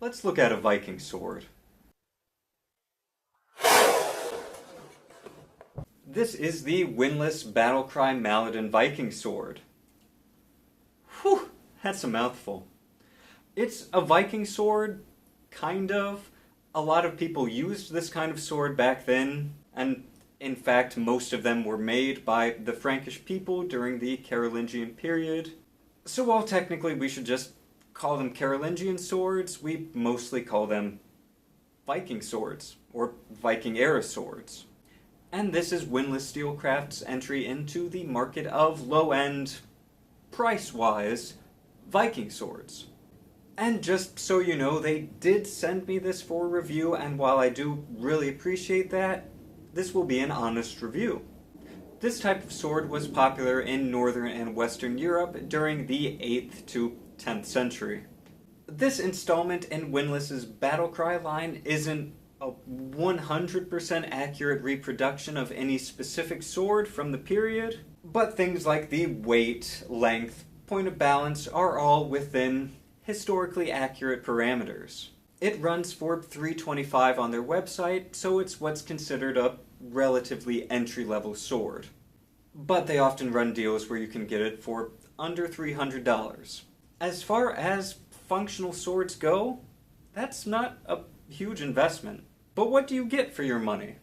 Let's look at a Viking sword. This is the Windlass Battlecry Maladon Viking Sword. Whew, that's a mouthful. It's a Viking sword, kind of. A lot of people used this kind of sword back then, and in fact most of them were made by the Frankish people during the Carolingian period. So while technically we should just call them Carolingian swords, we mostly call them Viking swords, or Viking-era swords. And this is Windlass Steelcrafts' entry into the market of low-end, price-wise, Viking swords. And just so you know, they did send me this for review, and while I do really appreciate that, this will be an honest review. This type of sword was popular in Northern and Western Europe during the 8th to 10th century. This installment in Windlass's Battlecry line isn't a 100% accurate reproduction of any specific sword from the period, but things like the weight, length, point of balance are all within historically accurate parameters. It runs for $325 on their website, so it's what's considered a relatively entry-level sword. But they often run deals where you can get it for under $300. As far as functional swords go, that's not a huge investment. But what do you get for your money?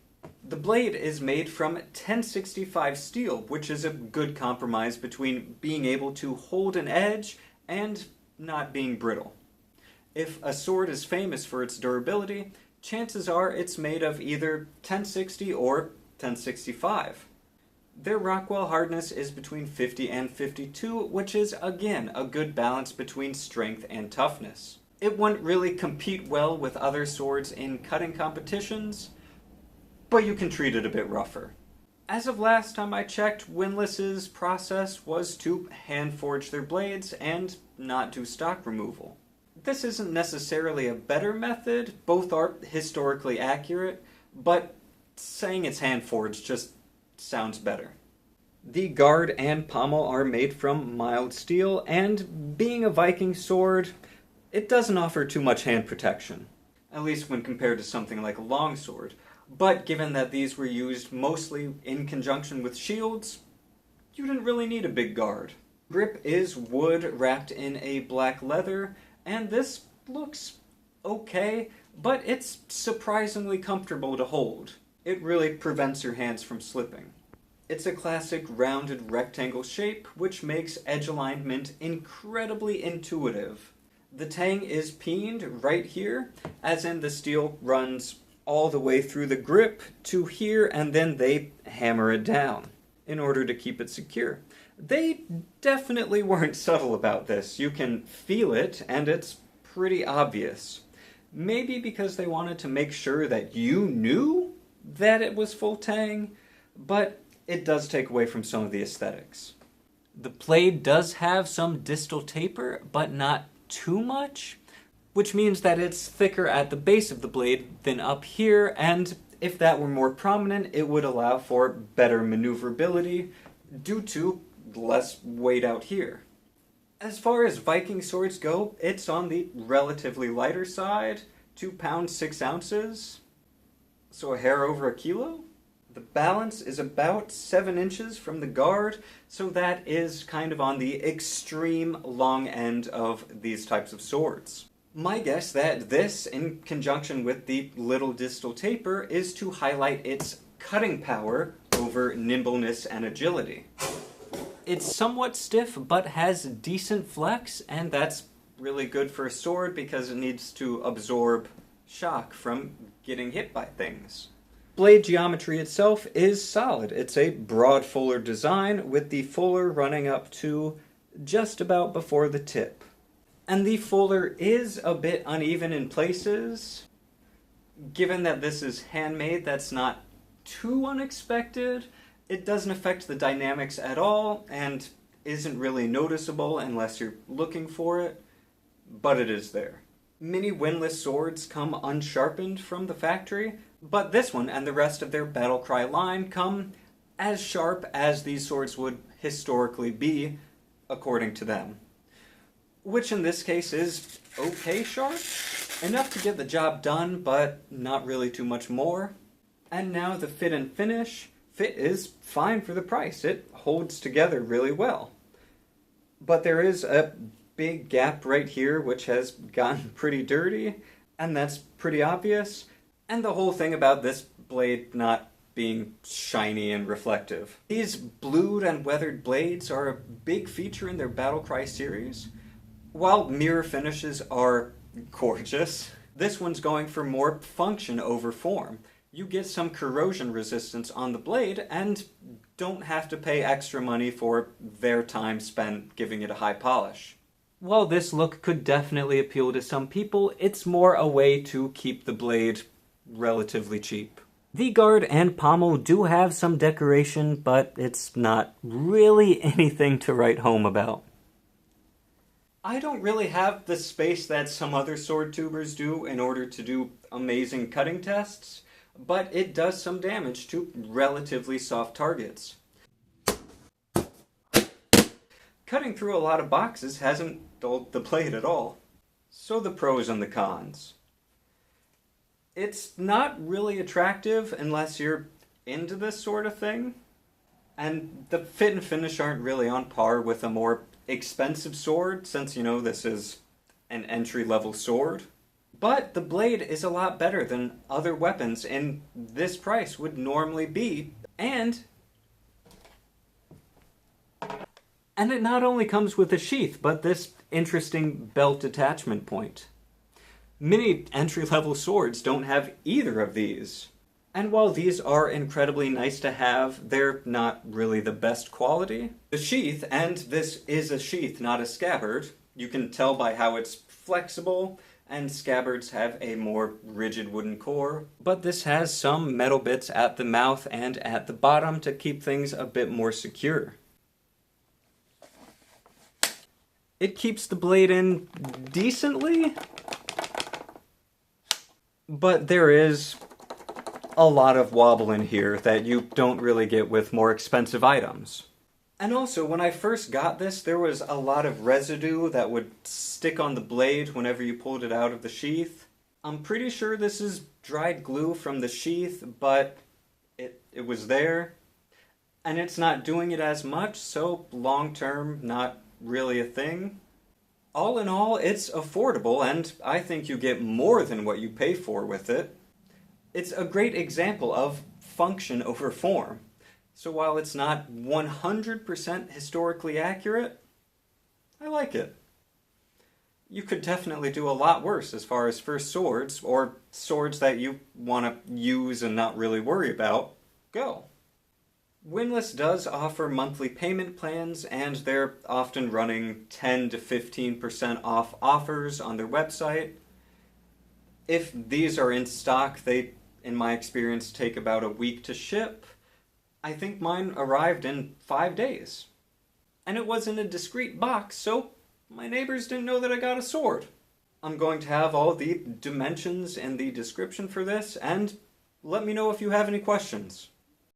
The blade is made from 1065 steel, which is a good compromise between being able to hold an edge and not being brittle. If a sword is famous for its durability, chances are it's made of either 1060 or 1065. Their Rockwell hardness is between 50 and 52, which is, again, a good balance between strength and toughness. It wouldn't really compete well with other swords in cutting competitions, but you can treat it a bit rougher. As of last time I checked, Windlass's process was to hand forge their blades and not do stock removal. This isn't necessarily a better method, both are historically accurate, but saying it's hand forged just sounds better. The guard and pommel are made from mild steel, and being a Viking sword, it doesn't offer too much hand protection, at least when compared to something like a longsword. But given that these were used mostly in conjunction with shields, you didn't really need a big guard. Grip is wood wrapped in a black leather, and this looks okay, but it's surprisingly comfortable to hold. It really prevents your hands from slipping. It's a classic rounded rectangle shape, which makes edge alignment incredibly intuitive. The tang is peened right here, as in the steel runs all the way through the grip to here, and then they hammer it down in order to keep it secure. They definitely weren't subtle about this. You can feel it, and it's pretty obvious. Maybe because they wanted to make sure that you knew that it was full tang, but it does take away from some of the aesthetics. The blade does have some distal taper, but not too much, which means that it's thicker at the base of the blade than up here, and if that were more prominent, it would allow for better maneuverability due to less weight out here. As far as Viking swords go, it's on the relatively lighter side, 2 pounds 6 ounces, so a hair over a kilo. The balance is about 7 inches from the guard, so that is kind of on the extreme long end of these types of swords. My guess that this, in conjunction with the little distal taper, is to highlight its cutting power over nimbleness and agility. It's somewhat stiff, but has decent flex, and that's really good for a sword because it needs to absorb shock from getting hit by things. Blade geometry itself is solid. It's a broad fuller design with the fuller running up to just about before the tip. And the fuller is a bit uneven in places. Given that this is handmade, that's not too unexpected. It doesn't affect the dynamics at all and isn't really noticeable unless you're looking for it, but it is there. Many Windlass swords come unsharpened from the factory, but this one and the rest of their Battlecry line come as sharp as these swords would historically be, according to them. Which in this case is okay sharp? Enough to get the job done, but not really too much more. And now the fit and finish. Fit is fine for the price. It holds together really well. But there is a big gap right here which has gotten pretty dirty, and that's pretty obvious. And the whole thing about this blade not being shiny and reflective. These blued and weathered blades are a big feature in their Battlecry series. While mirror finishes are gorgeous, this one's going for more function over form. You get some corrosion resistance on the blade and don't have to pay extra money for their time spent giving it a high polish. While this look could definitely appeal to some people, it's more a way to keep the blade relatively cheap. The guard and pommel do have some decoration, but it's not really anything to write home about. I don't really have the space that some other sword tubers do in order to do amazing cutting tests, but it does some damage to relatively soft targets. Cutting through a lot of boxes hasn't dulled the blade at all. So the pros and the cons. It's not really attractive unless you're into this sort of thing, and the fit and finish aren't really on par with a more expensive sword, since, you know, this is an entry-level sword. But the blade is a lot better than other weapons in this price would normally be, and it not only comes with a sheath, but this interesting belt attachment point. Many entry-level swords don't have either of these. And while these are incredibly nice to have, they're not really the best quality. The sheath, and this is a sheath, not a scabbard, you can tell by how it's flexible, and scabbards have a more rigid wooden core. But this has some metal bits at the mouth and at the bottom to keep things a bit more secure. It keeps the blade in decently, but there is a lot of wobble in here that you don't really get with more expensive items. And also, when I first got this, there was a lot of residue that would stick on the blade whenever you pulled it out of the sheath. I'm pretty sure this is dried glue from the sheath, but it was there. And it's not doing it as much, so long term, not really a thing. All in all, it's affordable, and I think you get more than what you pay for with it. It's a great example of function over form. So while it's not 100% historically accurate, I like it. You could definitely do a lot worse as far as for swords, or swords that you want to use and not really worry about, go. Windlass does offer monthly payment plans, and they're often running 10 to 15% off offers on their website. If these are in stock, they, in my experience, take about a week to ship. I think mine arrived in 5 days. And it was in a discreet box, so my neighbors didn't know that I got a sword. I'm going to have all the dimensions in the description for this, and let me know if you have any questions.